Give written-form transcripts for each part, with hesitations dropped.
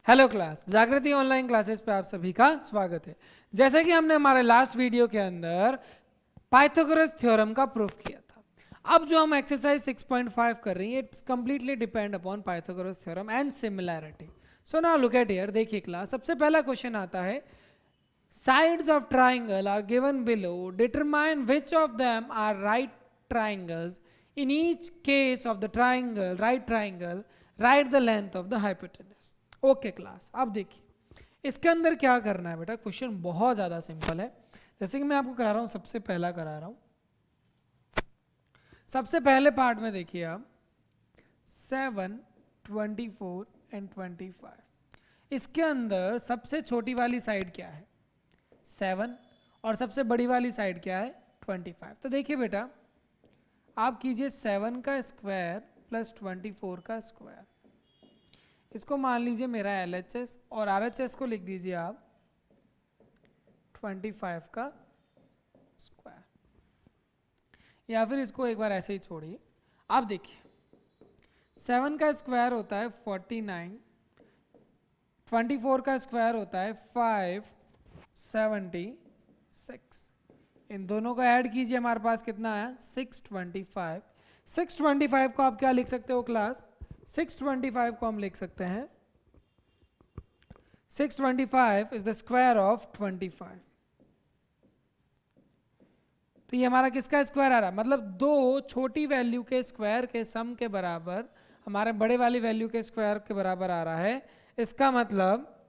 Hello class, जागृति online classes पे आप सभी का स्वागत है। जैसे कि हमने हमारे लास्ट वीडियो के अंदर पाइथागोरस थ्योरम का प्रूफ किया था। अब जो हम एक्सरसाइज 6.5 कर रही है, it's completely depend upon Pythagoras theorem and similarity. So now look at here, देखिए क्लास, सबसे पहला क्वेश्चन आता है, sides of triangle are given below, determine which of them are right triangles. In each case of the triangle, right triangle, write the length of the hypotenuse. Okay class, अब देखिए इसके अंदर क्या करना है बेटा। क्वेश्चन बहुत ज़्यादा सिंपल है। जैसे कि मैं आपको करा रहा हूँ, सबसे पहला करा रहा हूँ। सबसे पहले पार्ट में देखिए आप 7, 24 एंड 25। इसके अंदर सबसे छोटी वाली साइड क्या है? 7, और सबसे बड़ी वाली साइड क्या है? 25। तो देखिए बेटा, आप कीजिए 7 का स्क्वायर प्लस 24 का स्क्वायर। इसको मान लीजिए मेरा LHS, और RHS को लिख दीजिए आप 25 का स्क्वायर, या फिर इसको एक बार ऐसे ही छोड़िए। आप देखिए 7 का स्क्वायर होता है 49, 24 का स्क्वायर होता है 576। इन दोनों को ऐड कीजिए, हमारे पास कितना है? 625। 625 को आप क्या लिख सकते हो क्लास? 625 को हम लिख सकते हैं 625 इज द स्क्वायर ऑफ 25। तो ये हमारा किसका स्क्वायर आ रहा है? मतलब दो छोटी वैल्यू के स्क्वायर के सम के बराबर हमारे बड़े वाली वैल्यू के स्क्वायर के बराबर आ रहा है। इसका मतलब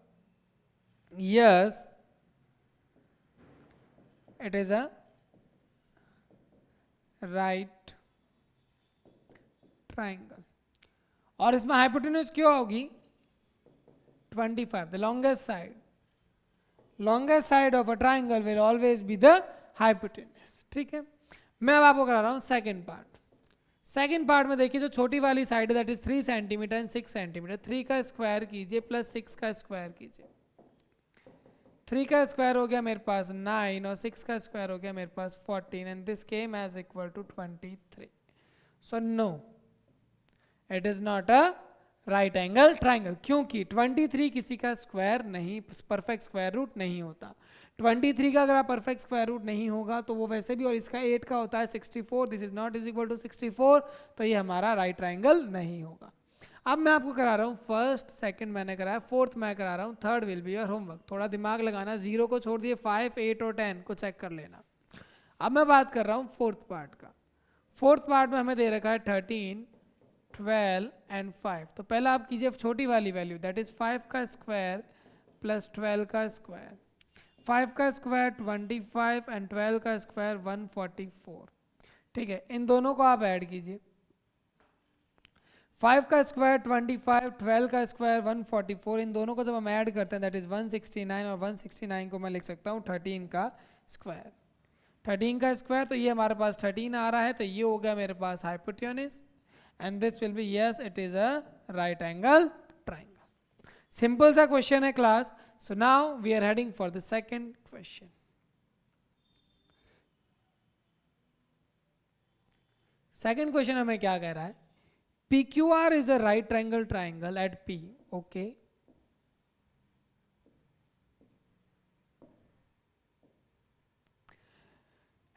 yes, it is a right triangle. और इसमें हाइपोटेन्यूज क्यों होगी? 25, the longest side. Longest side of a triangle will always be the hypotenuse. ठीक है, मैं अब आपको करा रहा हूं सेकंड पार्ट। सेकंड पार्ट में देखिए, जो छोटी वाली साइड है that is 3 centimetre and 6 centimetre. 3 का स्क्वायर कीजिए प्लस 6 का स्क्वायर कीजिए। 3 का स्क्वायर हो गया मेरे पास 9, और 6 का स्क्वायर हो गया मेरे पास 14, and this came as equal to 23। So no, it is not a right angle triangle, क्योंकि 23 किसी का स्क्वायर नहीं, परफेक्ट स्क्वायर रूट नहीं होता। 23 का अगर आप परफेक्ट स्क्वायर रूट नहीं होगा तो वो वैसे भी, और इसका 8 का होता है 64, this is not is equal to 64, तो ये हमारा राइट ट्राइंगल नहीं होगा। अब मैं आपको करा रहा हूँ फर्स्ट, सेकंड मैंने कराया, फोर्थ मैं करा रहा हूँ, third will be your homework. थोड़ा दिमाग लगाना, 0 को छोड़ दिए, 5, 8 और 10 को चेक कर लेना। अब मैं बात कर रहा हूँ फोर्थ पार्ट का। फोर्थ पार्ट में हमें दे रखा है 13, 12 एंड 5। तो पहला आप कीजिए छोटी वाली वैल्यू, दैट इज 5 का स्क्वायर प्लस 12 का स्क्वायर। 5 का स्क्वायर 25 एंड 12 का स्क्वायर 144। ठीक है, इन दोनों को आप ऐड कीजिए। 5 का स्क्वायर 25, 12 का स्क्वायर 144, इन दोनों को जब हम ऐड करते हैं दैट इज 169, और 169 को मैं लिख सकता हूँ 13 का स्क्वायर। 13 का स्क्वायर, तो ये हमारे पास 13 आ रहा है, तो ये हो गया मेरे पास hypotenuse, and this will be, yes, it is a right angle triangle. Simple सा question है class. So now we are heading for the second question. Second question हमें क्या कह रहा है? PQR is a right triangle triangle at P. Okay.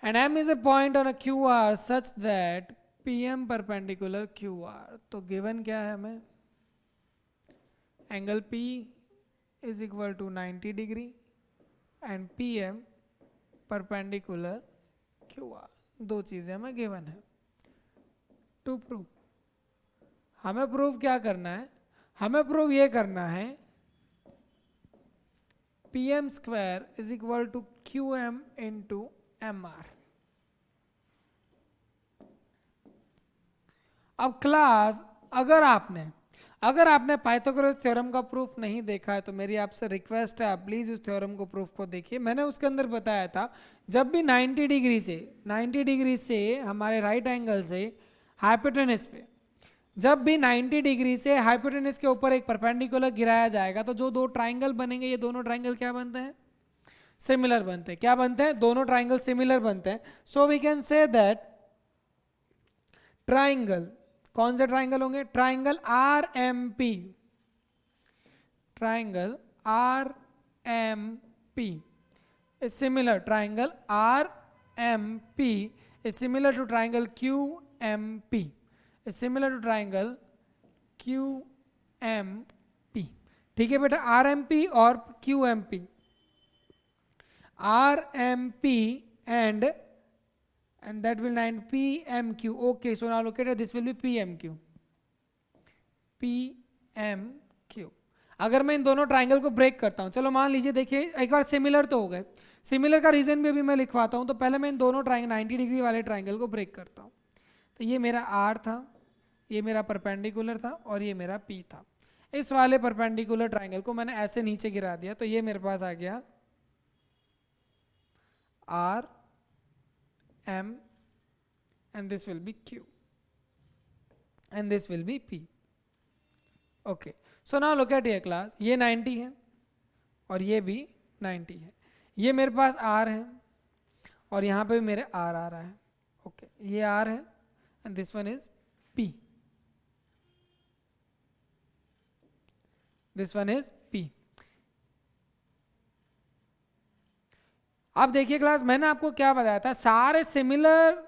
And M is a point on a QR such that PM perpendicular QR. तो given क्या है हमें? Angle P is equal to 90 degree and PM perpendicular QR। दो चीजें हमें given है। To prove, हमें prove क्या करना है? हमें प्रूव ये करना है PM square is equal to QM into MR। अब क्लास, अगर आपने पाइथागोरस थ्योरम का प्रूफ नहीं देखा है तो मेरी आपसे रिक्वेस्ट है, आप प्लीज उस थ्योरम को प्रूफ को देखिए। मैंने उसके अंदर बताया था, जब भी 90 डिग्री से हमारे राइट एंगल से हाइपोटेन्यूज पे, जब भी 90 डिग्री से हाइपोटेन्यूज के ऊपर एक परपेंडिकुलर गिराया जाएगा तो जो दो ट्राइंगल बनेंगे, ये दोनों ट्राइंगल क्या बनते हैं? सिमिलर बनते हैं। क्या बनते हैं? दोनों ट्राइंगल सिमिलर बनते हैं। So we can say that triangle, कौन से ट्राइंगल होंगे? Triangle RMP, triangle RMP is similar. Triangle RMP is similar to triangle QMP. Is similar to triangle QMP. ठीक है बेटा, RMP और QMP. RMP and that will nine PMQ. Okay, so now look at it, this will be PMQ. PMQ. अगर मैं इन दोनों triangle को break करता हूं, चलो मान लीजिए, देखिए एक बार सिमिलर तो हो गए, सिमिलर का रीजन भी अभी मैं लिखवाता हूं. तो पहले मैं इन दोनों ट्राइंगल 90 डिग्री वाले ट्राइंगल को ब्रेक करता हूं. तो ये मेरा R था, ये मेरा परपेंडिकुलर था और ये मेरा P था. इस वाले परपेंडिकुलर ट्राइंगल को मैंने ऐसे नीचे गिरा दिया, तो ये मेरे पास आ गया R M and this will be Q and this will be P. Okay, so now look at here class, ये 90 है और ये भी 90 है. ये मेरे पास R है और यहाँ पे भी मेरे R आ रहा है. Okay, ये R है and this one is P. This one is P. अब देखिए क्लास, मैंने आपको क्या बताया था, सारे सिमिलर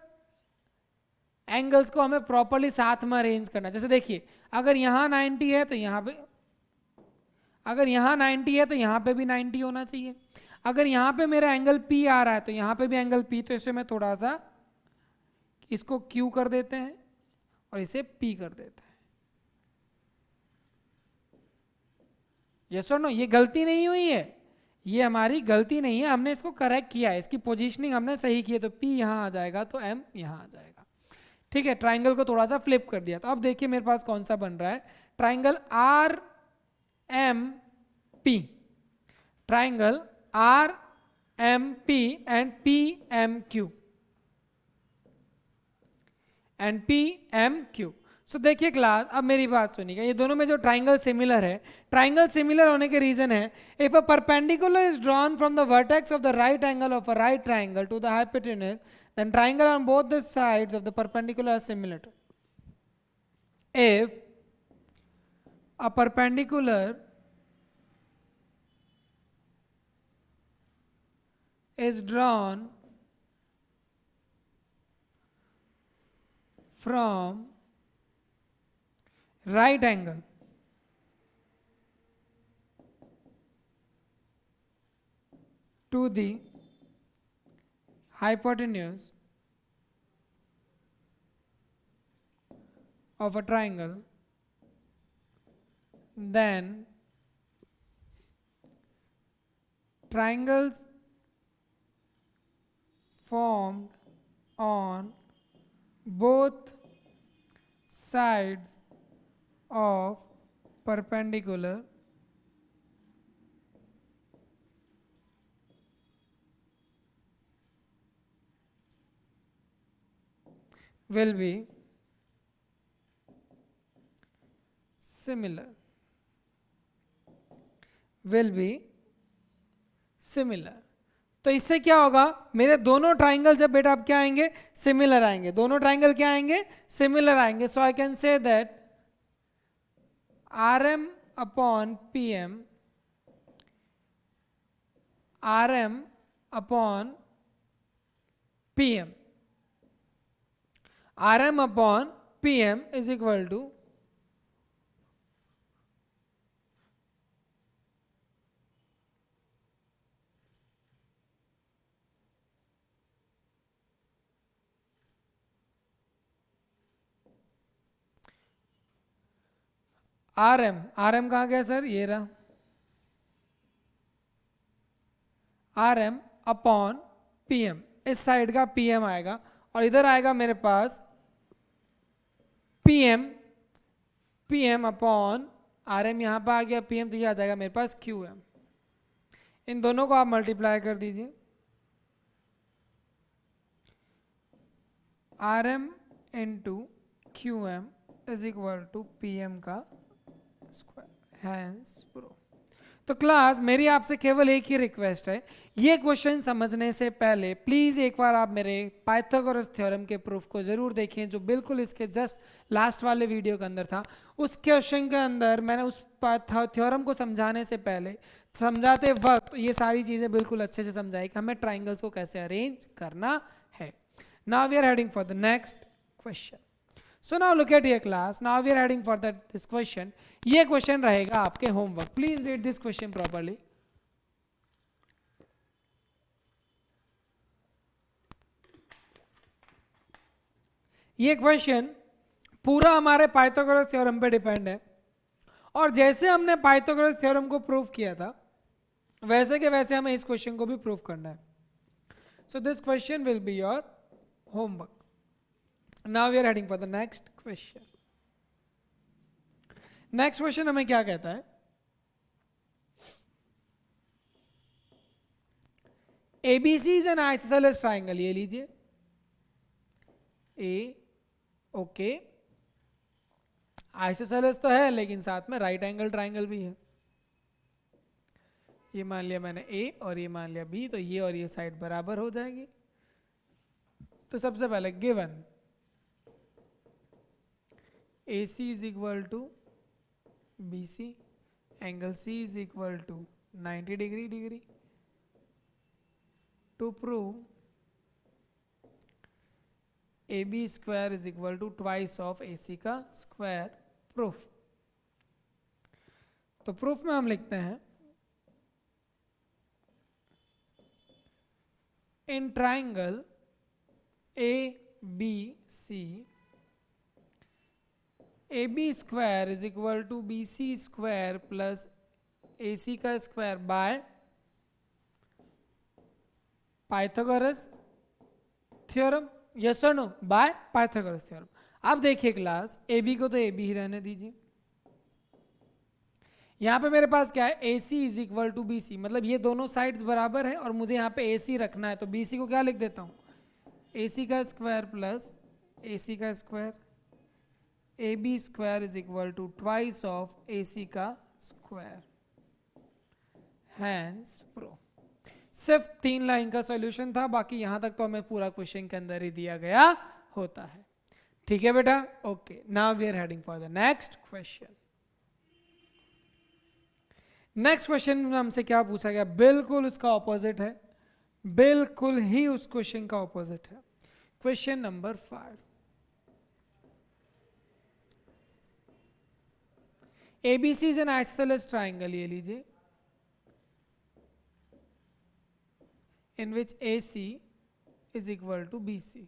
एंगल्स को हमें प्रॉपर्ली साथ में अरेंज करना. जैसे देखिए, अगर यहाँ 90 है तो यहाँ पे, अगर यहाँ 90 है तो यहाँ पे भी 90 होना चाहिए. अगर यहाँ पे मेरा एंगल P आ रहा है तो यहाँ पे भी एंगल P. तो इसे मैं थोड़ा सा इसको Q कर देते हैं और इसे P कर देते हैं. यस और नो, ये गलती नहीं हुई है, ये हमारी गलती नहीं है, हमने इसको करेक्ट किया है, इसकी पोजीशनिंग हमने सही की है. तो P यहाँ आ जाएगा तो M यहाँ आ जाएगा. ठीक है, ट्राइंगल को थोड़ा सा फ्लिप कर दिया. तो अब देखिए मेरे पास कौन सा बन रहा है, triangle RMP. Triangle RMP and PMQ and PMQ. सो देखिए क्लास, अब मेरी बात सुनिएगा, ये दोनों में जो ट्राइंगल सिमिलर है, ट्राइंगल सिमिलर होने के रीजन है, if a perpendicular is drawn from the vertex of the right angle of a right triangle to the hypotenuse, then triangle on both the sides of the perpendicular are similar. If a perpendicular is drawn from right angle to the hypotenuse of a triangle, then triangles formed on both sides of perpendicular will be similar. Will be similar. तो इससे क्या होगा, मेरे दोनों triangle जब बेटा अब क्या आएंगे, सिमिलर आएंगे. दोनों ट्राइंगल क्या आएंगे, सिमिलर आएंगे. So I can say that RM upon PM, RM upon PM, RM upon PM is equal to RM. RM कहाँ गया सर, ये रहा, RM अपॉन PM. इस साइड का PM आएगा और इधर आएगा मेरे पास PM. PM अपॉन RM यहाँ पर आ गया PM, तो ये आ जाएगा मेरे पास QM. इन दोनों को आप मल्टीप्लाई कर दीजिए. RM into QM is equal to PM का स्क्वायर, हैंस प्रूफ. तो क्लास मेरी आपसे केवल एक ही रिक्वेस्ट है, ये क्वेश्चन समझने से पहले प्लीज एक बार आप मेरे पाइथागोरस थ्योरम के प्रूफ को जरूर देखें, जो बिल्कुल इसके जस्ट लास्ट वाले वीडियो के अंदर था। उस क्वेश्चन के अंदर मैंने उस थ्योरम को समझाने से पहले, समझाते वक्त ये सारी चीजें बिल्कुल अच्छे से समझाई कि हमें ट्राइंगल्स को कैसे अरेंज करना है। Now we are heading for the next question. So now look at here class, now we are heading for this question. ये क्वेश्चन रहेगा आपके homework, please read this question properly. ये क्वेश्चन पूरा हमारे पाइथागोरस थ्योरम पे depend है, और जैसे हमने पाइथागोरस थ्योरम को प्रूव किया था वैसे के वैसे हमें इस क्वेश्चन को भी प्रूव करना है। So this question will be your homework. Now we are heading for the next question. Next question हमें क्या कहता है? ABC is an isosceles triangle, ये लीजिए A, ओके आइसोसेलेस तो है लेकिन साथ में राइट एंगल ट्राइंगल भी है। ये मान लिया मैंने A और ये मान लिया B, तो ये और ये साइड बराबर हो जाएगी। तो सबसे पहले given AC is equal to BC, angle C is equal to 90 degree. To prove AB square is equal to twice of AC का स्क्वायर, प्रूफ। तो प्रूफ में हम लिखते हैं in triangle ABC AB square is equal to BC square plus AC का square by Pythagoras theorem. Yes और नो? By Pythagoras theorem. अब देखिए क्लास, AB को तो AB ही रहने दीजिए। यहां पे मेरे पास क्या है, AC is equal to BC, मतलब ये दोनों साइड्स बराबर है और मुझे यहाँ पे AC रखना है, तो BC को क्या लिख देता हूं, AC का स्क्वायर प्लस AC का square, AB square is equal to twice of AC का स्क्वायर। Hence proof. सिर्फ 3 लाइन का सॉल्यूशन था, बाकी यहां तक तो हमें पूरा क्वेश्चन के अंदर ही दिया गया होता है। ठीक है बेटा, okay. Now we are heading for the next question. Next question में हमसे क्या पूछा गया, बिल्कुल उसका ऑपोजिट है, बिल्कुल ही उस क्वेश्चन का ऑपोजिट है। Question number 5, ABC is N isosceles triangle, ये लीजिए, in which AC is equal to BC.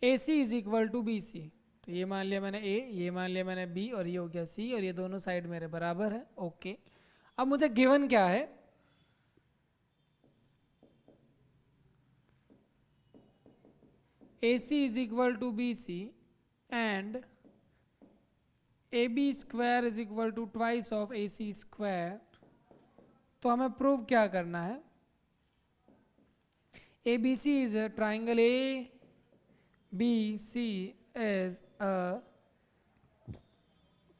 AC is equal to BC, तो ये मान लिया मैंने A, ये मान लिया मैंने B, और ये हो गया C, और ये दोनों साइड मेरे बराबर है। ओके, अब मुझे गिवन क्या है, AC is equal to BC and AB square is equal to twice of AC square. तो हमें प्रूव क्या करना है, ABC is a triangle ABC is a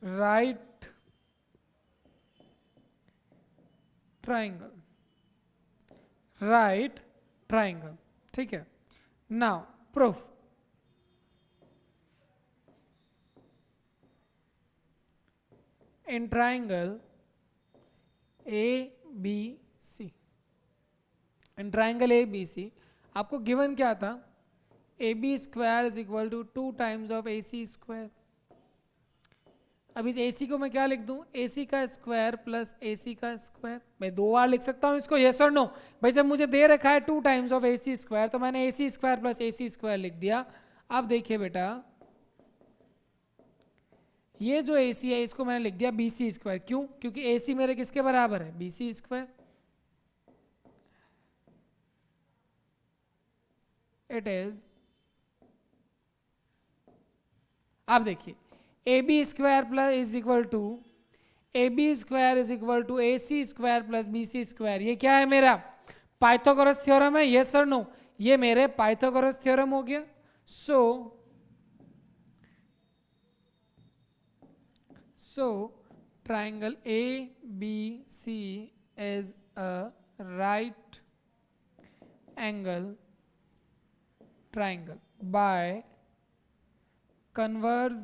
right triangle, right triangle, ठीक है। Now proof, in triangle ABC, in triangle ABC आपको given क्या था, AB square is equal to 2 times of AC square. अब इस AC को मैं क्या लिख दूं, AC का स्क्वायर प्लस AC का स्क्वायर। मैं 2 बार लिख सकता हूं इसको, यस और नो? भाई जब मुझे दे रखा है 2 टाइम्स ऑफ AC स्क्वायर, तो मैंने AC square plus AC square लिख दिया। अब देखिए बेटा, ये जो AC है इसको मैंने लिख दिया BC स्क्वायर। क्यों? क्योंकि AC मेरे किसके बराबर है, BC स्क्वायर। इट इज अब देखिए A B square plus is equal to A B square is equal to A C square plus B C square, ये क्या है मेरा पाइथागोरस थ्योरम है, यस और नो, ये मेरे पाइथागोरस थ्योरम हो गया। सो triangle ABC is a right angle triangle by converse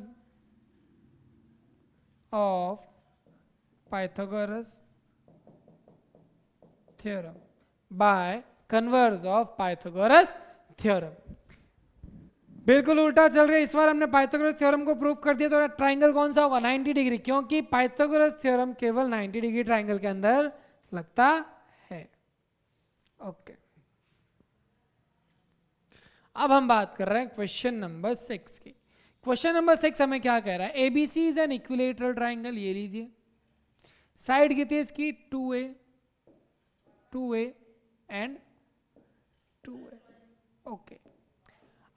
of Pythagoras theorem, by converse of Pythagoras theorem। बिल्कुल उल्टा चल रहा है, इस बार हमने पाइथागोरस थ्योरम को प्रूव कर दिया, तो ट्राइंगल कौन सा होगा 90 डिग्री, क्योंकि पाइथागोरस थ्योरम केवल 90 डिग्री ट्राइंगल के अंदर लगता है। ओके, अब हम बात कर रहे हैं क्वेश्चन नंबर 6 की। क्वेश्चन नंबर 6 हमें क्या कह रहा है, ABC is an equilateral triangle, ये लीजिए साइड कितनी है इसकी 2a 2a and 2a। Okay,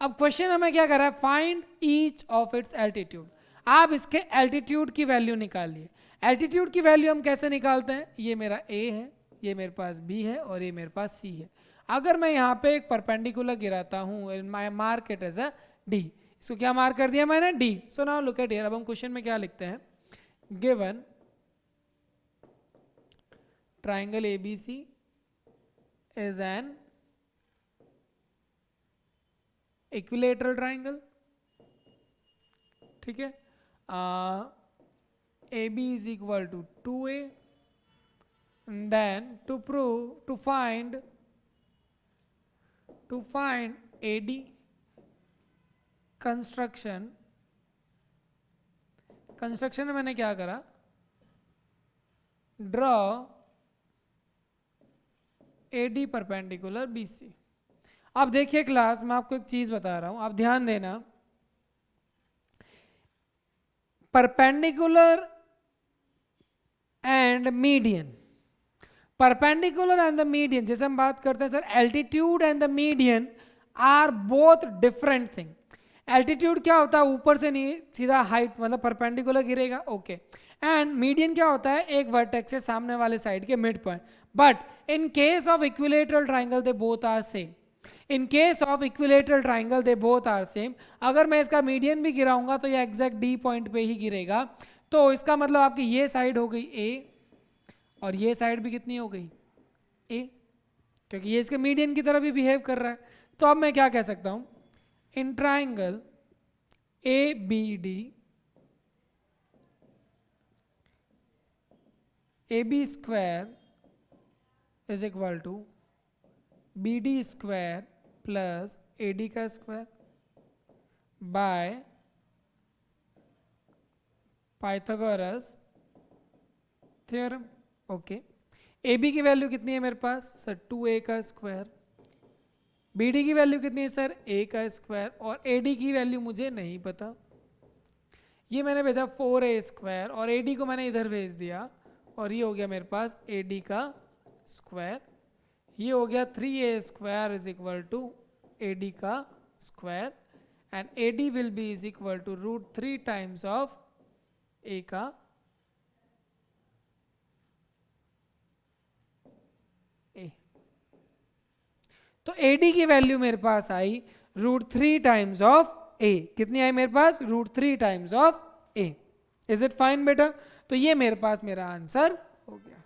अब क्वेश्चन हमें क्या कर रहा है, find each of its altitude. आप इसके एल्टीट्यूड की वैल्यू निकालिए। एल्टीट्यूड की वैल्यू हम कैसे निकालते हैं, ये मेरा a है, ये मेरे पास b है और ये मेरे पास c है। अगर मैं यहाँ पे एक परपेंडिकुलर गिराता हूँ, my mark it as a d, इसको क्या मार्क कर दिया मैंने d। So now look at here, अब हम क्वेश्चन में क्या लिखते हैं, given triangle ABC is an equilateral triangle, ठीक है, A B is equal to 2a, then to find AD construction में मैंने क्या करा, ड्रॉ AD परपेंडिकुलर BC। अब देखिए क्लास, मैं आपको एक चीज बता रहा हूं, आप ध्यान देना, perpendicular and median, perpendicular and the median, जैसे हम बात करते हैं sir altitude and the median are both different thing. Altitude क्या होता है, ऊपर से नहीं सीधा हाइट, मतलब परपेंडिकुलर गिरेगा, ओके। एंड मीडियन क्या होता है, एक वर्टेक्स से सामने वाले साइड के mid point. But in case of equilateral triangle they both are same, in case of equilateral triangle they both are same. अगर मैं इसका मीडियन भी गिराऊंगा तो ये एग्जैक्ट डी पॉइंट पे ही गिरेगा, तो इसका मतलब आपकी ये साइड हो गई ए और ये साइड भी कितनी हो गई ए, क्योंकि ये इसके मीडियन की तरह भी बिहेव कर रहा है। तो अब मैं क्या कह सकता हूं, in triangle A B D A B square is equal to B D square plus A D का square by Pythagoras theorem. Okay, A B की वैल्यू कितनी है मेरे पास सर 2a का स्क्वायर, बी डी की वैल्यू कितनी है सर a का स्क्वायर, और ए डी की वैल्यू मुझे नहीं पता, ये मैंने भेजा 4a स्क्वायर और ए डी को मैंने इधर भेज दिया, और ये हो गया मेरे पास ए डी का स्क्वायर, ये हो गया 3a square is equal to A D का square, and A D will be is equal to √3 times of a का a। तो AD की वैल्यू मेरे पास आई √3 टाइम्स ऑफ a, कितनी आई मेरे पास √3 times of a। Is it fine बेटा, तो ये मेरे पास मेरा आंसर हो गया,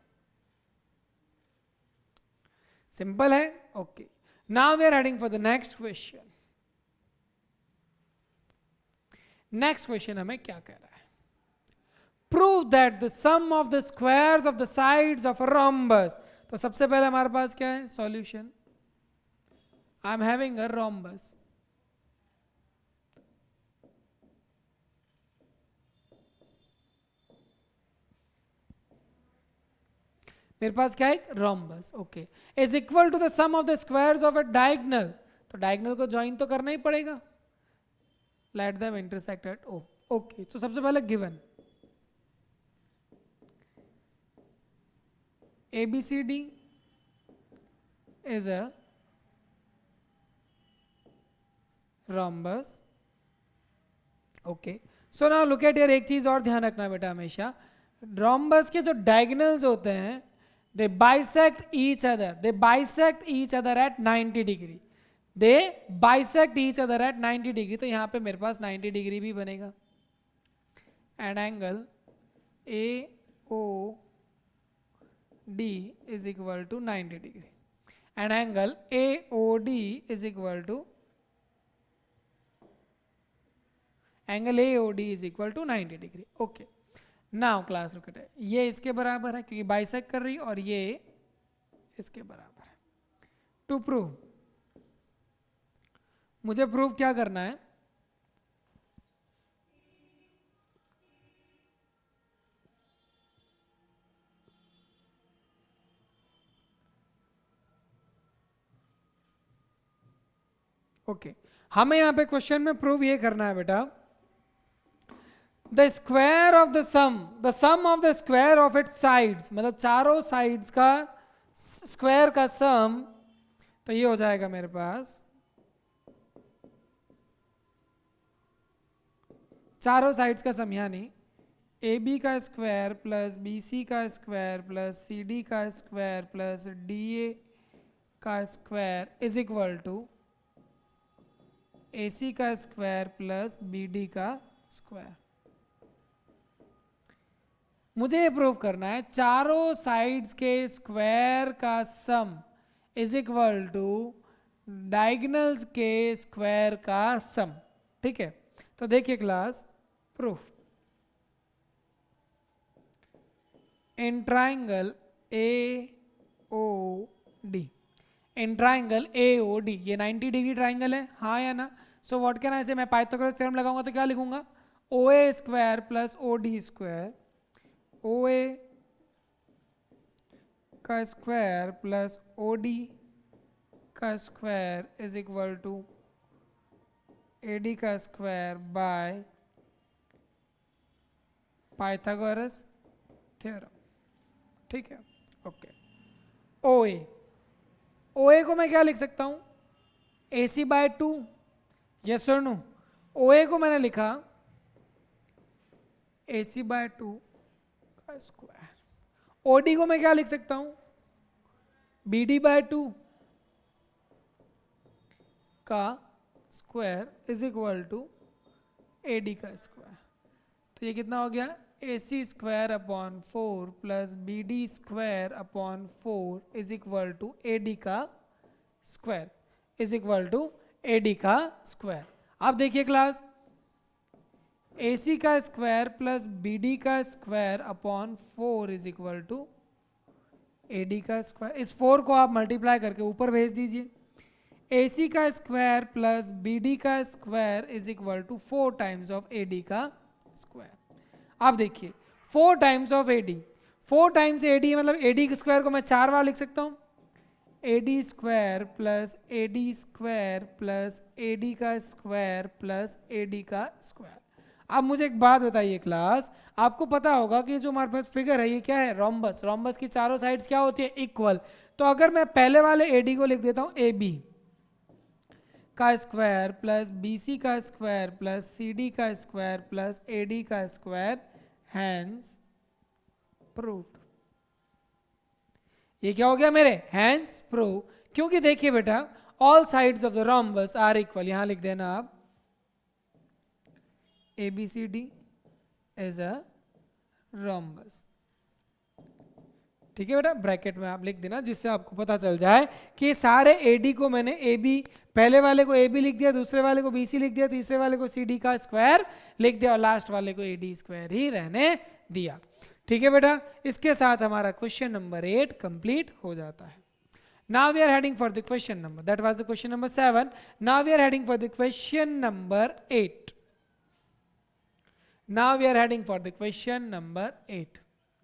सिंपल है। Okay, now we are heading for the next question. Next question हमें क्या कह रहा है, prove that the sum of the squares of the sides of a rhombus. तो सबसे पहले हमारे पास क्या है solution, I am having a rhombus, मेरे पास क्या है rhombus, okay, is equal to the sum of the squares of a diagonal. तो डायगोनल को ज्वाइन तो करना ही पड़ेगा, let them intersect at O. Okay, तो सबसे पहले given ABCD is a rhombus okay, so now look at, एक चीज और ध्यान रखना बेटा हमेशा, रोम्बस के जो डायगोनल्स होते हैं they bisect each other, they bisect each other at 90 degree, they bisect each other at 90 degree. तो यहाँ पे मेरे पास 90 डिग्री भी बनेगा and angle A O D is equal to 90 degree and angle A O D is equal to angle A O D is equal to 90 degree. Okay, now class look at it, ये इसके बराबर है क्योंकि bisect कर रही और ये इसके बराबर है। टू प्रूव, मुझे प्रूव क्या करना है, ओके हमें यहां पे क्वेश्चन में प्रूव ये करना है बेटा, the square of the sum of the square of its sides, मतलब चारों साइड्स का स्क्वायर का सम, तो ये हो जाएगा मेरे पास चारों साइड्स का सम, यानी ए बी का स्क्वायर प्लस बी सी का स्क्वायर प्लस सी डी का स्क्वायर प्लस डी ए का square is equal to A C का स्क्वायर प्लस बी डी का स्क्वायर। मुझे ये प्रूव करना है चारों साइड्स के स्क्वायर का sum is equal to diagonals के स्क्वायर का सम। ठीक है, तो देखिए class proof, in triangle A O D, in triangle A O D, ये 90 डिग्री ट्राइंगल है, हाँ या ना? सो व्हाट कैन आई से, मैं पाइथागोरस थ्योरम लगाऊंगा तो क्या लिखूंगा, O A square plus O D square, O A का स्क्वायर प्लस ओ डी का square is equal to A D का स्क्वायर बाय पाइथागोरस थ्योरम। ठीक है, ओके। ओ ए को मैं क्या लिख सकता हूं, ए सी बाय 2, यस और नो? ओ ए को मैंने लिखा ए सी बाय 2 का स्क्वायर, ओ डी को मैं क्या लिख सकता हूं, बी डी बाय 2 का square is equal to A D का स्क्वायर। तो ये कितना हो गया, A C square upon 4 plus B D square upon 4 is equal to A D का square is equal to A D का स्क्वायर। अब देखिए क्लास, ए सी का स्क्वायर प्लस बी डी का square upon 4 is equal to A D का square. इस 4 को आप मल्टीप्लाई करके ऊपर भेज दीजिए, ए सी का स्क्वायर प्लस बी डी का square is equal to 4 times of A D का स्क्वायर। आप देखिए 4 times of A D, 4 times A D मतलब ए डी के स्क्वायर को मैं 4 बार लिख सकता हूँ, A D square plus A D square plus A D का स्क्वायर प्लस ए डी का स्क्वायर। अब मुझे एक बात बताइए क्लास, आपको पता होगा कि जो हमारे पास फिगर है ये क्या है, रोम्बस। रोम्बस की चारों साइड्स क्या होती है, इक्वल। तो अगर मैं पहले वाले ए डी को लिख देता हूँ ए बी का स्क्वायर प्लस बी सी का स्क्वायर प्लस सी डी का स्क्वायर प्लस ए डी का स्क्वायर, हैंस प्रूव्ड। ये क्या हो गया मेरे, हैंस प्रूव। क्योंकि देखिए बेटा, all sides of the rhombus are equal, यहां लिख देना आप A B C D is a rhombus. ठीक है बेटा, ब्रैकेट में आप लिख देना जिससे आपको पता चल जाए कि सारे ए डी को मैंने ए बी, पहले वाले को ए बी लिख दिया, दूसरे वाले को बी सी लिख दिया, तीसरे वाले को सी डी का स्क्वायर लिख दिया और लास्ट वाले को ए डी स्क्वायर ही रहने दिया। ठीक है बेटा, इसके साथ हमारा क्वेश्चन नंबर 8 कंप्लीट हो जाता है। Now we are heading for the question number, that was the question number 7, now we are heading for the question number 8। Now we are heading for the question number 8।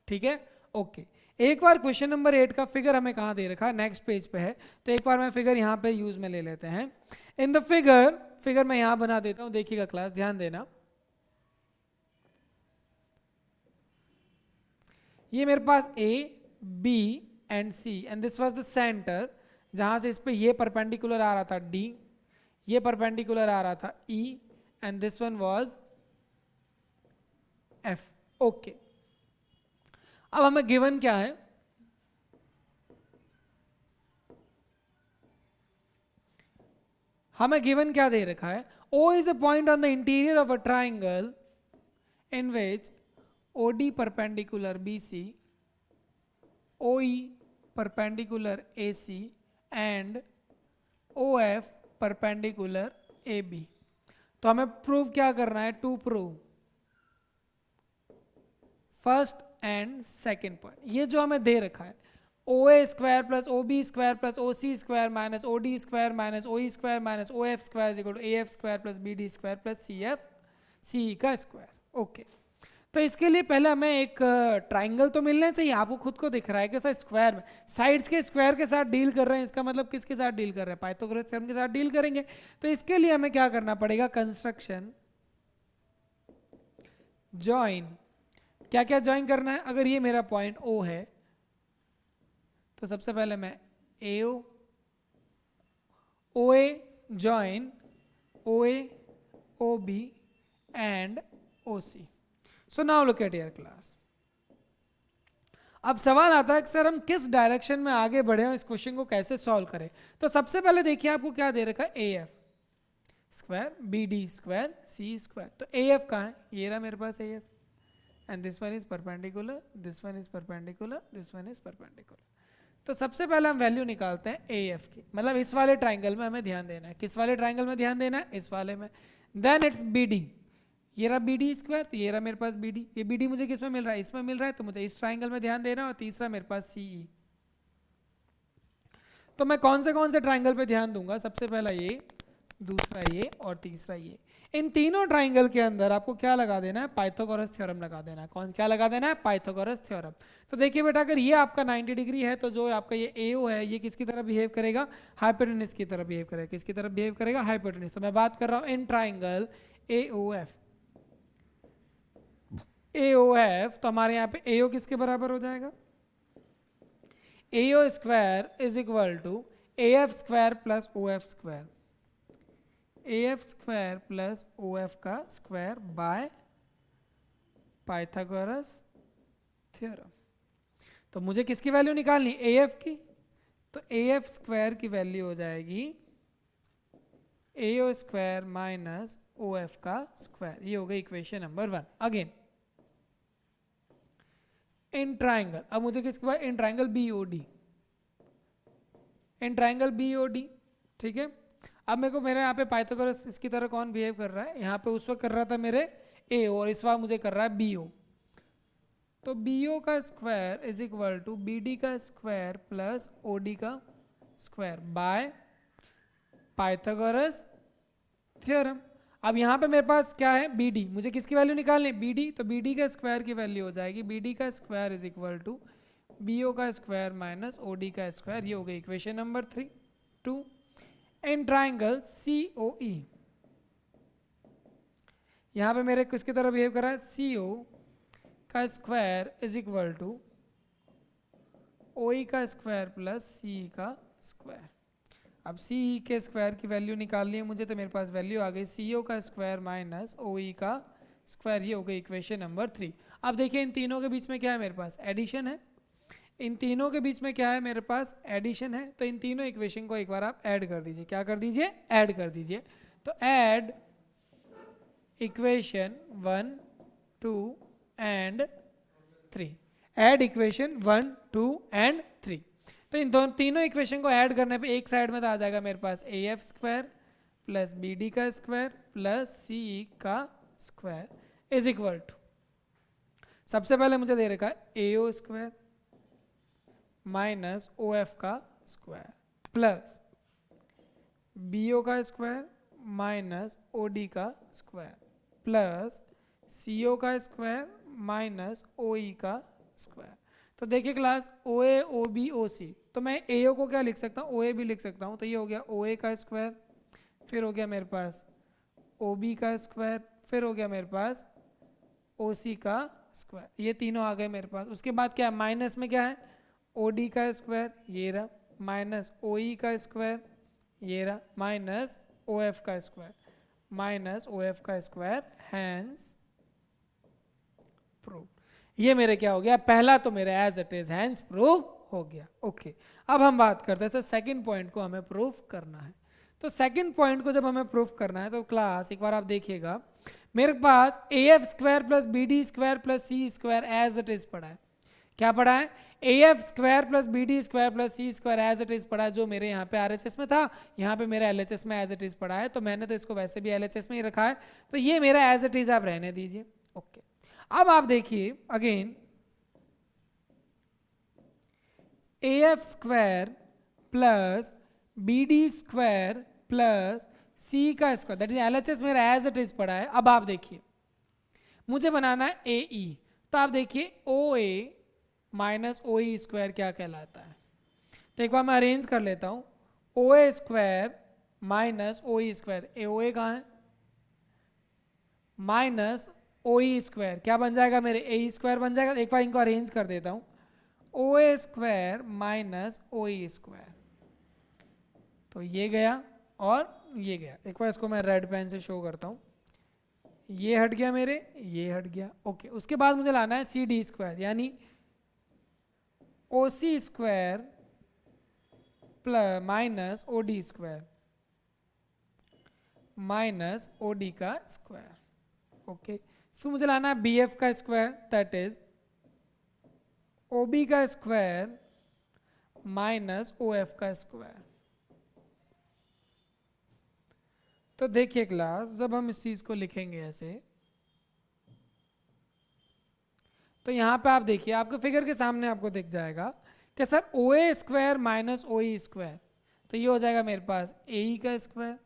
ठीक है, okay. एक बार question number 8 का figure हमें कहाँ दे रखा है, next page पे है, तो एक बार मैं फिगर यहाँ पे यूज में ले लेते हैं। इन द फिगर मैं यहाँ बना देता हूँ, देखिएगा क्लास, ध्यान देना। ये मेरे पास A B and C and this was the centre, जहाँ से इस पे ये परपेंडिकुलर आ रहा था डी, ये परपेंडिकुलर आ रहा था E and this one was F. Okay, अब हमें गिवन क्या है, हमें गिवन क्या दे रखा है, O is a point on the interior of a triangle in which OD perpendicular BC, OE perpendicular AC and OF perpendicular AB। तो हमें प्रूव क्या करना है, to prove first and second point. ये जो हमें दे रखा है O A square plus O B square plus O C square minus O D square minus O E square minus O F square equal to A F square plus B D square plus C F C E का square. Okay, तो इसके लिए पहले हमें एक triangle तो मिलना चाहिए। आपको खुद को दिख रहा है कि सर स्क्वायर में साइड्स के स्क्वायर के साथ डील कर रहे हैं, इसका मतलब किसके साथ डील कर रहे हैं, पाइथागोरस थ्योरम के साथ डील करेंगे। तो इसके लिए हमें क्या करना पड़ेगा, कंस्ट्रक्शन जॉइन। क्या क्या ज्वाइन करना है, अगर ये मेरा पॉइंट O है तो सबसे पहले मैं AO OA join OA OB and OC। So now look at your class. अब सवाल आता है कि सर हम किस डायरेक्शन में आगे बढ़े और इस क्वेश्चन को कैसे सॉल्व करें। तो सबसे पहले देखिए आपको क्या दे रखा है, AF square BD square C square. तो AF कहाँ है, ये रहा मेरे पास AF and this one is perpendicular, this one is perpendicular, this one is perpendicular। तो सबसे पहले हम वैल्यू निकालते हैं AF की, मतलब इस वाले ट्राइंगल में हमें ध्यान देना है। किस वाले ट्राइंगल में ध्यान देना है, इस वाले में। देन इट्स BD, ये रहा BD स्क्वायर, तो ये रहा मेरे पास BD। ये BD मुझे किस में मिल रहा है, इसमें मिल रहा है, तो मुझे इस ट्राइंगल में ध्यान देना है। और तीसरा मेरे पास CE। तो मैं कौन से ट्राइंगल पे ध्यान दूंगा, सबसे पहला ये, दूसरा ये और तीसरा ये। इन तीनों ट्राइंगल के अंदर आपको क्या लगा देना है, पाइथागोरस थ्योरम लगा देना है। कौन क्या लगा देना है, पाइथागोरस थ्योरम। तो देखिए बेटा, अगर ये आपका 90 डिग्री है तो जो आपका ये AO है ये किसकी तरह बिहेव करेगा, हाइपोटेनस की तरह बिहेव करेगा। किसकी तरह बिहेव करेगा, हाइपोटेनस। तो मैं बात कर रहा हूं इन ट्राइंगल AOF। AOF, तो हमारे यहाँ पे AO किसके बराबर हो जाएगा, AO square is equal to AF square plus OF square, AF square plus OF का स्क्वायर बाय पाइथागोरस थ्योरम। तो मुझे किसकी वैल्यू निकालनी, AF की। तो AF स्क्वायर की वैल्यू हो जाएगी AO स्क्वायर माइनस OF का स्क्वायर। ये हो गई equation number 1। Again in triangle, अब मुझे किसके बाद, in triangle BOD, in triangle BOD, ठीक है। अब मेरे को मेरे यहाँ पे पाइथागोरस इसकी तरह कौन बिहेव कर रहा है, यहाँ पे उस वक्त कर रहा था मेरे AO और इस वक्त मुझे कर रहा है BO। तो BO का square is equal to BD का स्क्वायर प्लस OD का स्क्वायर बाय पाइथागोरस थ्योरम। अब यहाँ पे मेरे पास क्या है, BD, मुझे किसकी वैल्यू निकालनी है, BD। तो BD का स्क्वायर की वैल्यू हो जाएगी BD का square is equal to BO का स्क्वायर माइनस OD का स्क्वायर। ये हो गई equation number 2। In triangle COE, यहां पे मेरे किसकी तरह बिहेव कर रहा है, CO का square is equal to OE का स्क्वायर प्लस CE का स्क्वायर। अब CE के स्क्वायर की वैल्यू निकालनी है मुझे, तो मेरे पास वैल्यू आ गई CO का स्क्वायर माइनस OE का स्क्वायर। ये हो गई इक्वेशन नंबर 3। अब देखिए इन तीनों के बीच में क्या है, मेरे पास एडिशन है। इन तीनों के बीच में क्या है, मेरे पास एडिशन है। तो इन तीनों इक्वेशन को एक बार आप ऐड कर दीजिए। क्या कर दीजिए, ऐड कर दीजिए। तो add equation 1 2 and 3, add equation 1 2 and 3। तो इन तीनों इक्वेशन को ऐड करने पे एक साइड में तो आ जाएगा मेरे पास AF स्क्वायर प्लस BD का स्क्वायर प्लस CE का स्क्वायर इज इक्वल टू, सबसे पहले मुझे दे रखा है AO स्क्वायर माइनस OF का स्क्वायर प्लस BO का स्क्वायर माइनस OD का स्क्वायर प्लस CO का स्क्वायर माइनस OE का स्क्वायर। तो देखिए क्लास OA OB OC, तो मैं AO को क्या लिख सकता हूँ, OA भी लिख सकता हूँ। तो ये हो गया OA का स्क्वायर, फिर हो गया मेरे पास OB का स्क्वायर, फिर हो गया मेरे पास OC का स्क्वायर। ये तीनों आ गए मेरे पास। उसके बाद क्या है, माइनस में क्या है, OD का स्क्वायर ये रहा, माइनस OE का स्क्वायर ये रहा, माइनस OF का स्क्वायर, माइनस OF का स्क्वायर। हैंस ये मेरे क्या हो गया, पहला तो मेरा as it is hence prove हो गया। ओके अब हम बात करते हैं सर सेकंड पॉइंट को हमें प्रूव करना है। तो सेकंड पॉइंट को जब हमें प्रूव करना है तो क्लास एक बार आप देखिएगा, मेरे पास A F square plus B D square plus C square as it is पड़ा है। क्या पड़ा है, A F square plus B D square plus C square as it is पड़ा है, जो मेरे यहाँ पे आरएचएस में था, यहाँ पे मेरा एलएचएस में एज इट इज पड़ा है, तो मैंने तो इसको वैसे भी एलएचएस में ही रखा है, तो ये मेरा एज इट इज आप रहने दीजिए। ओके अब आप देखिए again A F square plus B D square plus C का स्क्वायर, दैट इज एलएचएस मेरा एज इट इज पड़ा है। अब आप देखिए मुझे बनाना है ए ई, तो आप देखिए ओ ए माइनस ओ ई स्क्वायर क्या कहलाता है, तो एक बार मैं अरेंज कर लेता हूँ, ओ A square minus O E square, ए ओ ए कहाँ है, माइनस ओ ई स्क्वायर क्या बन जाएगा मेरे ए ई स्क्वायर बन जाएगा। एक बार इनको अरेंज कर देता हूँ, ओ A square minus O E square, तो ये गया और ये गया। एक बार इसको मैं रेड पेन से शो करता हूँ, ये हट गया मेरे, ये हट गया। ओके उसके बाद मुझे लाना है सी डी स्क्वायर, यानी O C square plus minus O D square minus O D का स्क्वायर। ओके फिर मुझे लाना है बी एफ का square, that is O B का स्क्वायर माइनस ओ एफ का स्क्वायर। तो देखिए क्लास जब हम इस चीज को लिखेंगे ऐसे, तो यहां पे आप देखिए आपके फिगर के सामने आपको दिख जाएगा कि sir O A square minus O E square, तो ये हो जाएगा मेरे पास ए ई का square,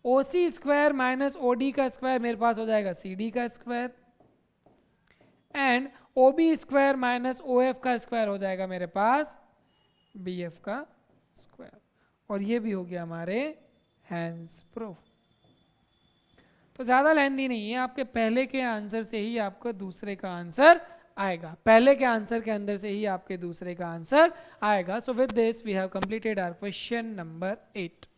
O C square minus O D का स्क्वायर मेरे पास हो जाएगा सी डी का square, and O B square minus O F का स्क्वायर हो जाएगा मेरे पास बी एफ का स्क्वायर। और ये भी हो गया हमारे हैंस प्रूफ। तो ज़्यादा लेंथी नहीं है, आपके पहले के आंसर से ही आपको दूसरे का आंसर आएगा, पहले के आंसर के अंदर से ही आपके दूसरे का आंसर आएगा। So with this we have completed our question number 8।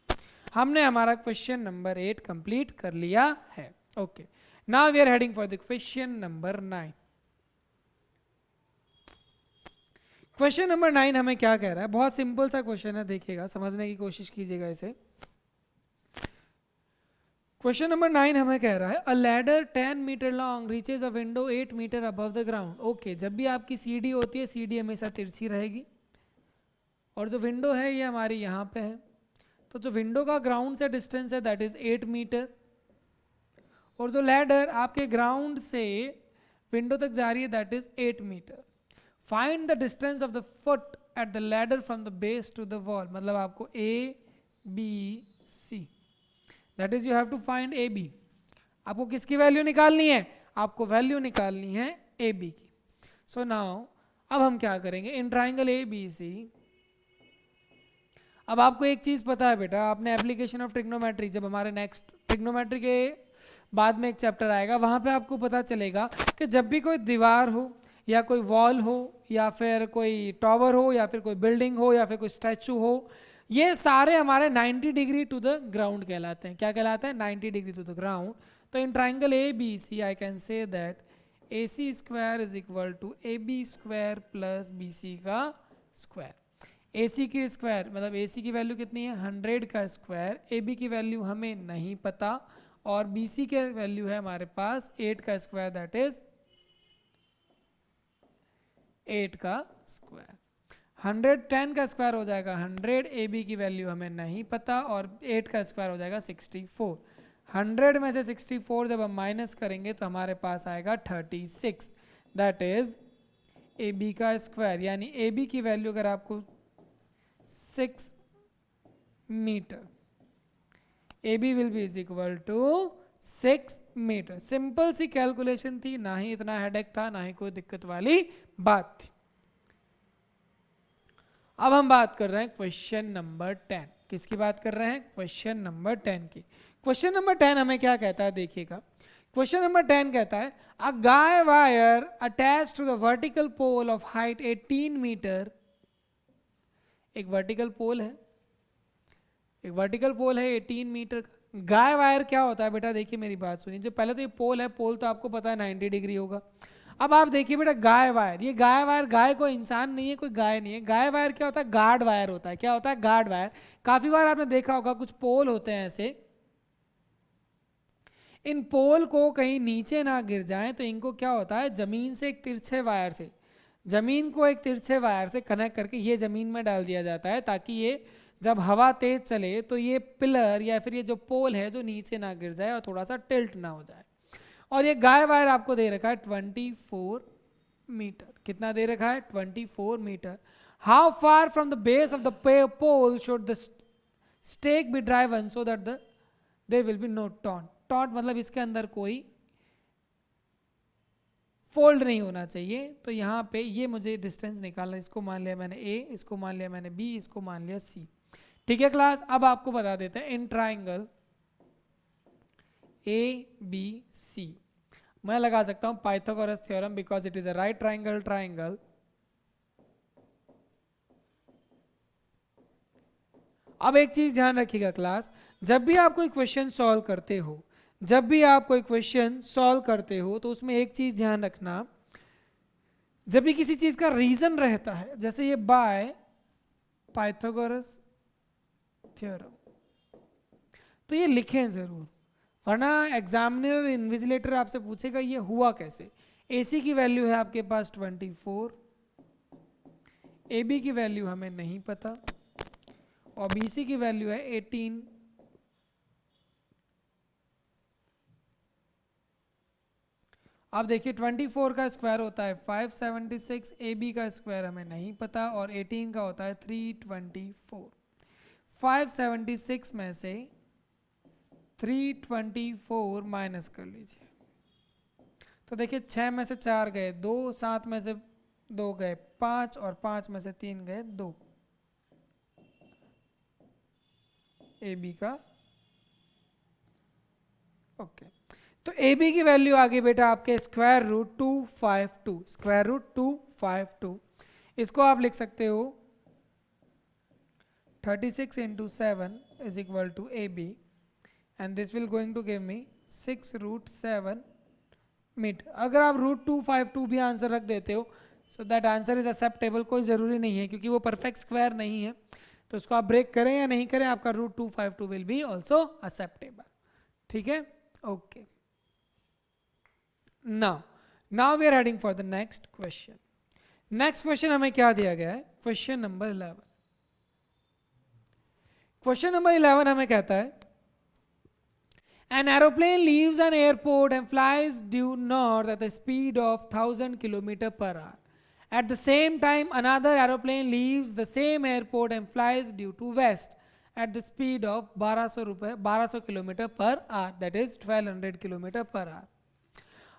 हमने हमारा क्वेश्चन नंबर 8 कंप्लीट कर लिया है। Okay now we are heading for the question number 9। Question number 9 हमें क्या कह रहा है, बहुत सिंपल सा क्वेश्चन है, देखिएगा समझने की कोशिश कीजिएगा इसे। क्वेश्चन नंबर 9 हमें कह रहा है a ladder 10 metre long reaches a window 8 metre above the ground. Okay जब भी आपकी सीढ़ी होती है, सीढ़ी हमेशा तिरछी रहेगी, और जो विंडो है ये हमारी यहाँ पे है, तो जो विंडो का ग्राउंड से डिस्टेंस है दैट इज 8 मीटर, और जो लैडर आपके ग्राउंड से विंडो तक जा रही है that is 8 metre. Find the distance of the foot at the ladder from the base to the wall, मतलब आपको A B C, that is you have to find A B. आपको किसकी value निकालनी है, आपको वैल्यू निकालनी है A B की। सो नाउ अब हम क्या करेंगे, इन ट्राइंगल ए बी सी, अब आपको एक चीज पता है बेटा, आपने एप्लीकेशन ऑफ ट्रिग्नोमेट्री, जब हमारे नेक्स्ट ट्रिग्नोमेट्री के बाद में एक चैप्टर आएगा, वहां पे आपको पता चलेगा कि जब भी कोई दीवार हो या कोई वॉल हो या फिर कोई टावर हो या फिर कोई बिल्डिंग हो या फिर कोई स्टैचू हो, ये सारे हमारे 90 डिग्री टू द ग्राउंड कहलाते हैं। क्या कहलाता है, 90 डिग्री टू द ग्राउंड। तो in triangle A B C I can say that A C square is equal to A B square plus B C का स्क्वायर। ए सी की स्क्वायर मतलब ए सी की वैल्यू कितनी है 100 का स्क्वायर, ए बी की value हमें नहीं पता, और बी सी के वैल्यू है हमारे पास 8 का स्क्वायर, दैट इज 8 का स्क्वायर। 110 का स्क्वायर हो जाएगा 100, ए बी की वैल्यू हमें नहीं पता, और 8 का स्क्वायर हो जाएगा 64। 100 में से 64 जब हम माइनस करेंगे तो हमारे पास आएगा 36, दैट इज ए बी का स्क्वायर। यानी ए बी की वैल्यू अगर आपको 6 metre, A B will be is equal to 6 metre. Simple सी कैलकुलेशन थी, ना ही इतना हेडेक था, ना ही कोई दिक्कत वाली बात थी। अब हम बात कर रहे हैं क्वेश्चन नंबर 10। किसकी बात कर रहे हैं, क्वेश्चन नंबर 10 की। क्वेश्चन नंबर 10 हमें क्या कहता है, देखिएगा क्वेश्चन नंबर 10 कहता है a guy wire attached to the vertical pole of height 18 metre. एक वर्टिकल पोल है, एक वर्टिकल पोल है 18 मीटर का। गाय वायर क्या होता है बेटा, देखिए मेरी बात सुनिए, जो पहले तो ये पोल है, पोल तो आपको पता है 90 डिग्री होगा। अब आप देखिए बेटा गाय वायर, ये गाय वायर, गाय कोई इंसान नहीं है, कोई गाय नहीं है। गाय वायर क्या होता है? गार्ड वायर होता है। क्या होता है? Guard wire. काफी बार आपने देखा होगा कुछ पोल होते हैं ऐसे, इन पोल को कहीं नीचे ना गिर जाएं तो इनको क्या होता है, जमीन से एक तिरछे वायर से, जमीन को एक तिरछे वायर से कनेक्ट करके ये जमीन में डाल दिया जाता है, ताकि ये जब हवा तेज चले तो ये पिलर या फिर ये जो पोल है जो नीचे ना गिर जाए और थोड़ा सा टिल्ट ना हो जाए। और ये गाय वायर आपको दे रखा है 24 मीटर। कितना दे रखा है? 24 metre. How far from the base of the pole should the stake be driven so that the there will be no taunt. Taunt मतलब इसके अंदर कोई फोल्ड नहीं होना चाहिए। तो यहाँ पे ये मुझे डिस्टेंस निकालना, इसको मान लिया मैंने ए, इसको मान लिया मैंने बी, इसको मान लिया सी। ठीक है क्लास, अब आपको बता देते हैं इन ट्राइंगल ए बी सी मैं लगा सकता हूं Pythagoras theorem because it is a right triangle triangle. अब एक चीज ध्यान रखिएगा क्लास, जब भी आप कोई क्वेश्चन सॉल्व करते हो, जब भी आप कोई क्वेश्चन सॉल्व करते हो तो उसमें एक चीज ध्यान रखना, जब भी किसी चीज का रीजन रहता है, जैसे ये बाय पाइथागोरस थ्योरम, तो ये लिखें जरूर, वरना एग्जामिनर इन्विजिलेटर आपसे पूछेगा ये हुआ कैसे। AC की वैल्यू है आपके पास 24, AB की वैल्यू हमें नहीं पता, और BC की वैल्यू है 18। अब देखिए 24 का स्क्वायर होता है 576, AB का स्क्वायर हमें नहीं पता, और 18 का होता है 324। 576 में से 324 माइनस कर लीजिए, तो देखिए 6 में से 4 गए 2, 7 में से 2 गए 5, और 5 में से 3 गए 2। AB का ओके, तो AB की वैल्यू आ गई बेटा आपके स्क्वायर रूट 252, स्क्वायर रूट 252। इसको आप लिख सकते हो 36 into 7 is equal to AB, and this will going to give me 6 root 7 metre. अगर आप रूट 252 भी आंसर रख देते हो so that answer is acceptable, कोई ज़रूरी नहीं है क्योंकि वो परफेक्ट स्क्वायर नहीं है, तो उसको आप ब्रेक करें या नहीं करें आपका root 252 will be also acceptable. ठीक है, okay. Now we are heading for the next question. Next question हमें क्या दिया गया है? Question number 11। क्वेश्चन नंबर 11 हमें कहता है an aeroplane leaves an airport and flies due north at the speed of 1000 km per hour. At the same time, another aeroplane leaves the same airport and flies due to west at the speed of 1200 km per hour, that is 1200 km per hour.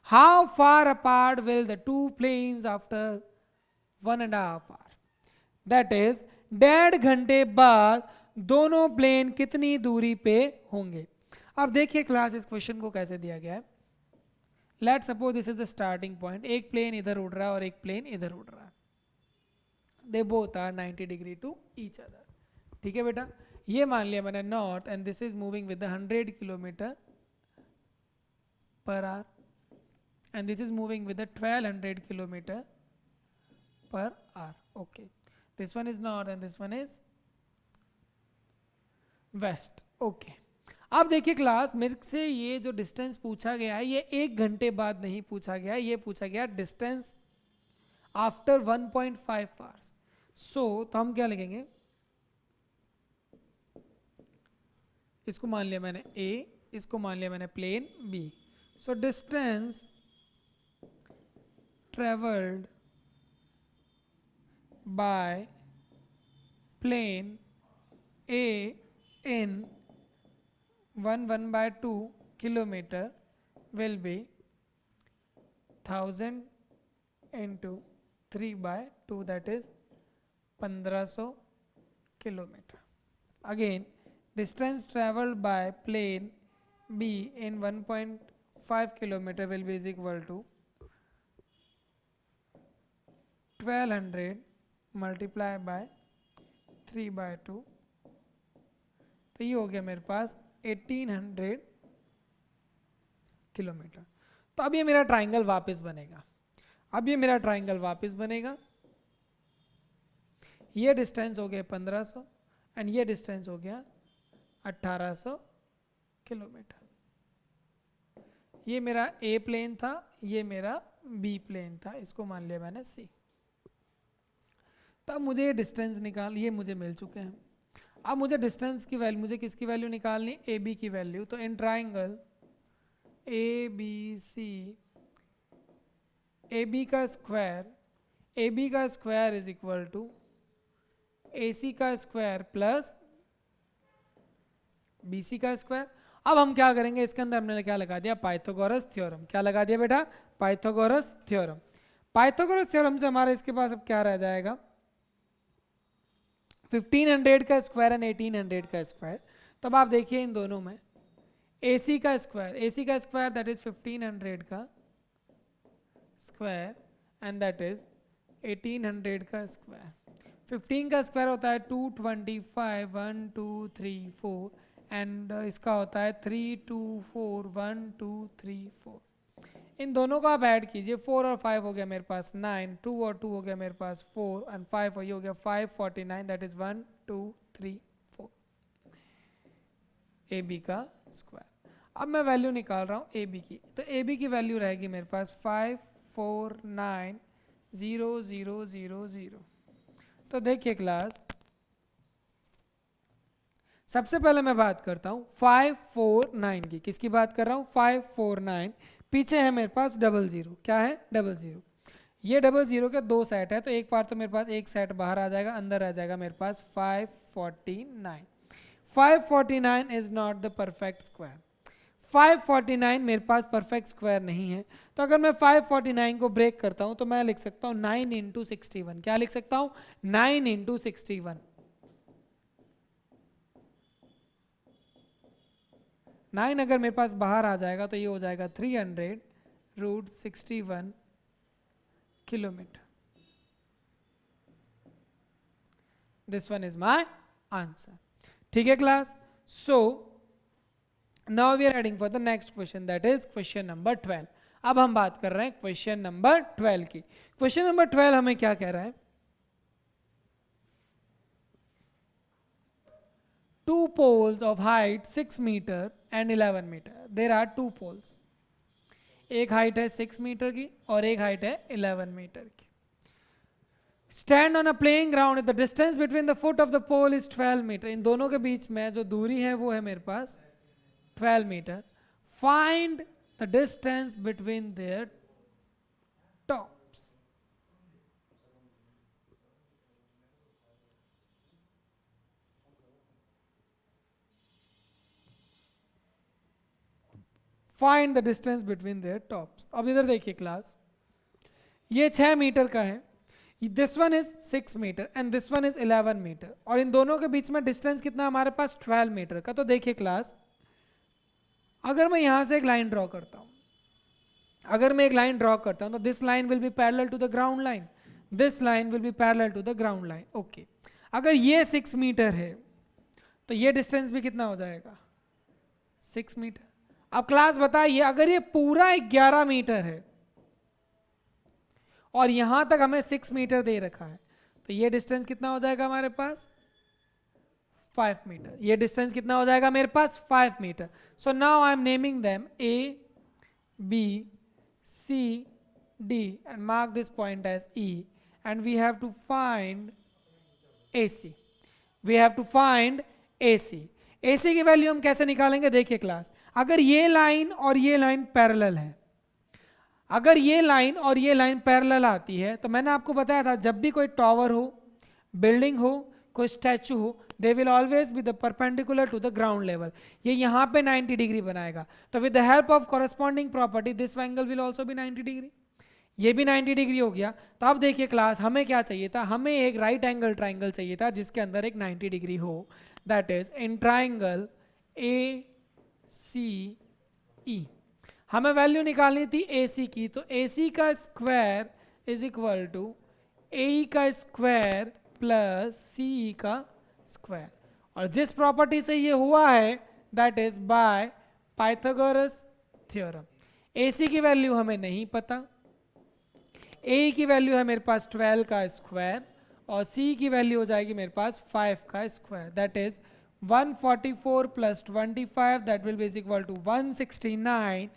How far apart will the two planes after 1.5 hour? That is, 1.5 घंटे बाद दोनों plane कितनी दूरी पे होंगे? अब देखिए class इस क्वेश्चन को कैसे दिया गया है। Let suppose this is the starting point, एक प्लेन इधर उड़ रहा है और एक प्लेन इधर उड़ रहा है, they both are 90 degree to each other. ठीक है बेटा, ये मान लिया मैंने north, and this is moving with 100 kilometre per hour, and this is moving with 1200 kilometre per hour. Okay, this one is north and this one is west. Okay, अब देखिए class, मेरे से ये जो डिस्टेंस पूछा गया है ये 1 घंटे बाद नहीं पूछा गया, ये पूछा गया डिस्टेंस आफ्टर 1.5 आवर्स। सो तो हम क्या लिखेंगे, इसको मान लिया मैंने A, इसको मान लिया मैंने plane B। So distance travelled by plane A in 1/2 kilometer will be 1000 into 3/2, that is 1500 kilometer. Again, distance traveled by plane B in 1.5 kilometer will be is equal to 1200 multiplied by 3/2, तो ये हो गया मेरे पास 1800 kilometre. तो अब ये मेरा triangle वापस बनेगा। अब ये मेरा ट्राइंगल वापस बनेगा, ये डिस्टेंस हो गया 1500 एंड ये डिस्टेंस हो गया 1800 किलोमीटर। ये मेरा ए प्लेन था, ये मेरा बी प्लेन था, इसको मान लिया मैंने सी। तो अब मुझे ये डिस्टेंस निकाल, ये मुझे मिल चुके हैं। अब मुझे डिस्टेंस की वैल्यू, मुझे किसकी वैल्यू निकालनी, ए बी की वैल्यू। तो in triangle A B C, A B का स्क्वायर, ए बी का square is equal to A C का स्क्वायर प्लस बी सी का स्क्वायर। अब हम क्या करेंगे, इसके अंदर हमने क्या लगा दिया, पाइथागोरस थ्योरम। क्या लगा दिया बेटा, पाइथागोरस थ्योरम। पाइथागोरस थ्योरम से हमारे इसके पास अब क्या रह जाएगा, 1500 का स्क्वायर एंड 1800 का स्क्वायर। तब आप देखिए इन दोनों में AC का स्क्वायर, AC का स्क्वायर दैट इज 1500 का स्क्वायर एंड दैट इज 1800 का स्क्वायर। 15 का स्क्वायर होता है 225, 1 2 3 4 एंड इसका होता है 3 2 4, 1 2 3 4। इन दोनों को आप ऐड कीजिए, 4 और 5 हो गया मेरे पास 9, 2 और 2 हो गया मेरे पास 4 एंड 5 हो गया 549, दैट इज 1 2 3 4 ए बी का स्क्वायर। अब मैं वैल्यू निकाल रहा हूँ ए बी की, तो ए बी की वैल्यू रहेगी मेरे पास 549,0,0,0। तो देखिए क्लास, सबसे पहले मैं बात करता हूँ 549 की। किसकी बात कर रहा हूँ, 549। पीछे है मेरे पास 00, क्या है 00। ये 00 के दो सेट है, तो एक बार तो मेरे पास एक सेट बाहर आ जाएगा, अंदर आ जाएगा मेरे पास 549। 549 is not the perfect square. 549 मेरे पास परफेक्ट स्क्वायर नहीं है। तो अगर मैं 549 को ब्रेक करता हूं तो मैं लिख सकता हूं 9 इंटू 61। क्या लिख सकता हूं, 9 इंटू 61। 9 अगर मेरे पास बाहर आ जाएगा तो ये हो जाएगा 300√61 किलोमीटर। This one is my answer. ठीक है class. So now we are heading for the next question, that is question number 12। अब हम बात कर रहे हैं क्वेश्चन नंबर 12 की। क्वेश्चन नंबर 12 हमें क्या कह रहा है, two poles of height 6 meter and 11 meter. There are two poles. एक हाइट है 6 मीटर की और एक हाइट है 11 मीटर की। Stand on a playing ground. The distance between the foot of the pole is 12 meter. इन दोनों के बीच में जो दूरी है वो है मेरे पास 12 metre. Find the distance between their tops. Find the distance between their tops. अब इधर देखिए क्लास, ये 6 मीटर का है, this one is 6 metre and this one is 11 metre, और इन दोनों के बीच में डिस्टेंस कितना हमारे पास 12 मीटर का। तो देखिए क्लास, अगर मैं यहां से एक लाइन ड्रॉ करता हूं, अगर मैं एक लाइन ड्रॉ करता हूं तो this line will be parallel to the ground line, this line will be parallel to the ground line. Okay, अगर ये 6 मीटर है तो ये डिस्टेंस भी कितना हो जाएगा, 6 मीटर। अब क्लास बताइए, अगर ये पूरा 11 मीटर है और यहां तक हमें 6 मीटर दे रखा है, तो ये डिस्टेंस कितना हो जाएगा हमारे पास, 5 मीटर। ये डिस्टेंस कितना हो जाएगा मेरे पास, 5 metre. So now I am naming them A, B, C, D and mark this point as E, and we have to find AC. We have to find AC. AC की value हम कैसे निकालेंगे, देखिए क्लास, अगर ये line और ये line parallel है, अगर ये लाइन और ये लाइन पैरेलल आती है, तो मैंने आपको बताया था जब भी कोई टावर हो, बिल्डिंग हो, कोई स्टैचू हो, they will always be the perpendicular to the ground level. ये यहाँ पे 90 डिग्री बनाएगा, तो with the help of corresponding property this angle will also be 90 degree. ये भी 90 डिग्री हो गया। तो अब देखिए क्लास, हमें क्या चाहिए था, हमें एक राइट एंगल ट्राइंगल चाहिए था जिसके अंदर एक 90 डिग्री हो, that is in triangle ACE। हमें वैल्यू निकालनी थी AC की, तो AC का square is equal to AE का स्क्वायर प्लस CE का स्क्वायर, और जिस प्रॉपर्टी से ये हुआ है that is by Pythagoras theorem. AC की वैल्यू हमें नहीं पता, ए की वैल्यू है मेरे पास 12 का स्क्वायर और सी की वैल्यू हो जाएगी मेरे पास 5 का square, that is 144 plus 25 that will be is equal to 169.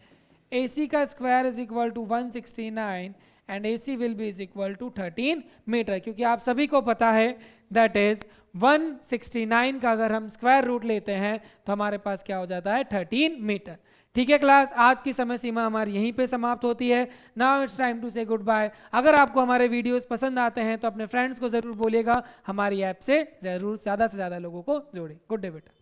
AC का square is equal to 169 and AC will be is equal to 13 metre, क्योंकि आप सभी को पता है दैट इज 169 का अगर हम स्क्वायर रूट लेते हैं तो हमारे पास क्या हो जाता है 13 मीटर. ठीक है क्लास, आज की समय सीमा हमारी यहीं पे समाप्त होती है. नाउ इट्स टाइम टू से गुड बाय. अगर आपको हमारे वीडियोस पसंद आते हैं तो अपने फ्रेंड्स को जरूर बोलिएगा, हमारी ऐप से जरूर ज़्यादा से ज़्यादा लोगों को जोड़ें. गुड डे बेटा.